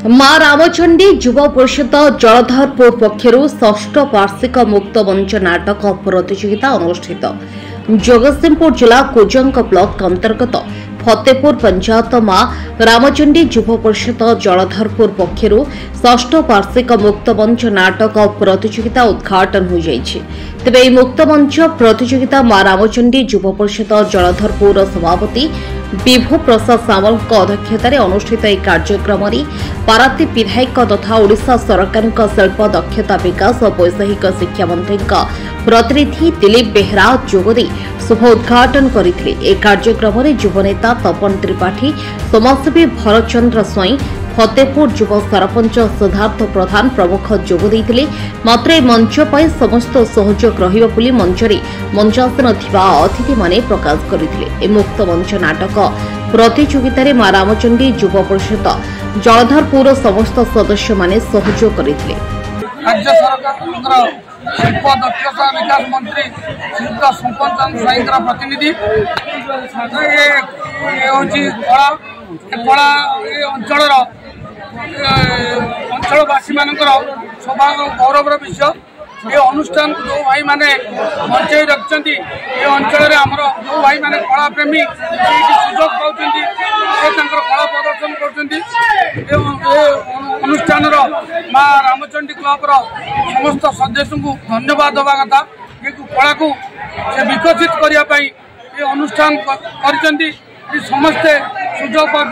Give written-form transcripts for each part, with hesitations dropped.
मां रामचंडी युवा परिषद जलधरपुर पक्षर षष्ठ वार्षिक मुक्त मंच नाटक प्रतियोगिता अनुष्ठित। जगतसिंहपुर जिला कुजंग ब्लॉक अंतर्गत फतेपुर पंचायत मां रामचंडी युवा परिषद जलधरपुर पक्षर षष्ठ वार्षिक मुक्त मंच नाटक प्रतियोगिता उद्घाटन हो जाइछि। तेबे एही मुक्त मंच प्रतियोगिता मां रामचंडी युवा परिषद जलधरपुर सभापति विभु प्रसाद सामल अध्यक्षतार अनुष्ठित एक कार्यक्रम पारादीप विधायक तथा ओडिशा सरकार शिल्प दक्षता विकास और वैषयिक शिक्षा मंत्री प्रतिनिधि दिलीप बेहरा जोगदे शुभ उद्घाटन करथिले। एक कार्यक्रम युवनेता तपन त्रिपाठी, समाजसेवी भरत चंद्र स्वाई, फतेपुर युव सरपंच सिद्धार्थ प्रधान प्रमुख जोग देइथिले। मात्र मंच पर समस्त सहयोग रहिबा बोली मंचरे मंचासन थिबा अतिथि माने प्रकाश करथिले। मुक्त मंच नाटक प्रतियोगिता मां रामचंडी युवा परिषद जलधरपुर समस्त सदस्य माने सहयोग करथिले। राज्य सरकार शिल्प दक्षता विकास मंत्री श्रीयुक्त संपत स्वाई प्रतिनिधि कला अंचलवासी मान सौभाग्य गौरव विषय ये अनुष्ठान जो भाई मैंने मंचाई रखिंट ये अंचल आमर जो भाई मैंने कला प्रेमी सुजोग पाँच कला प्रदर्शन कर अनुष्ठान मां रामचंडी क्लब समस्त सदस्य को धन्यवाद देवा कथा ये कला को विकसित करने ये अनुष्ठान कर समस्ते सुजोग पाँच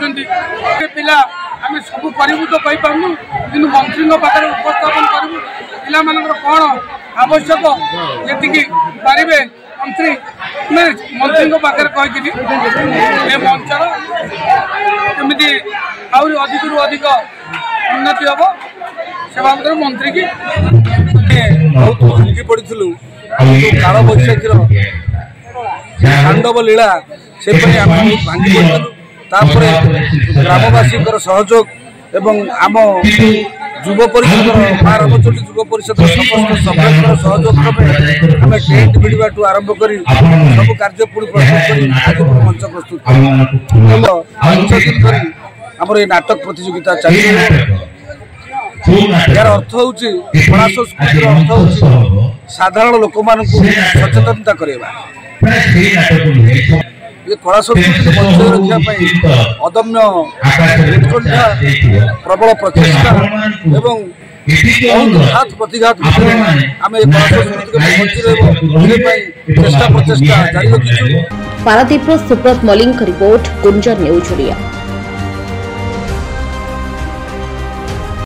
पिला आम सब करूँ तो कहीपरू कि मंत्री पाखे उपस्थापन करूँ पिला कौन आवश्यक जी पारे मंत्री मंत्री पाखे कहीकि मंचर कमी अधिक रु अधिक उन्नति हम से बाबद मंत्री की बहुत भांगी पड़ू काल बैशाखी तांडव लीला से भांगी पड़ू ग्रामवासी सहयोग एवं आम युव परिषद मां रामचंडी युव परिषद समस्त सभ्य सहयोग क्रमे आम टेंट भिड़ा आरंभ कर सब कार्य पुणी प्रस्तुत कर मंच प्रस्तुत कर 5 दिन धरी आम ये नाटक प्रतियोगिता चलिए। यार अर्थ हूँ कला संस्कृतिर अर्थ हूँ साधारण लोक मान सचेतनता करवा ये कला संस्कृति बचाई रखा अदम्य उत्कंठा प्रबल प्रचेषा एवं घात प्रतिघात आम कला संस्कृति चेष्टा प्रचेषा जारी रखी। पारादीप सुब्रत मलिक रिपोर्ट गुंजन न्यूज ओडिया।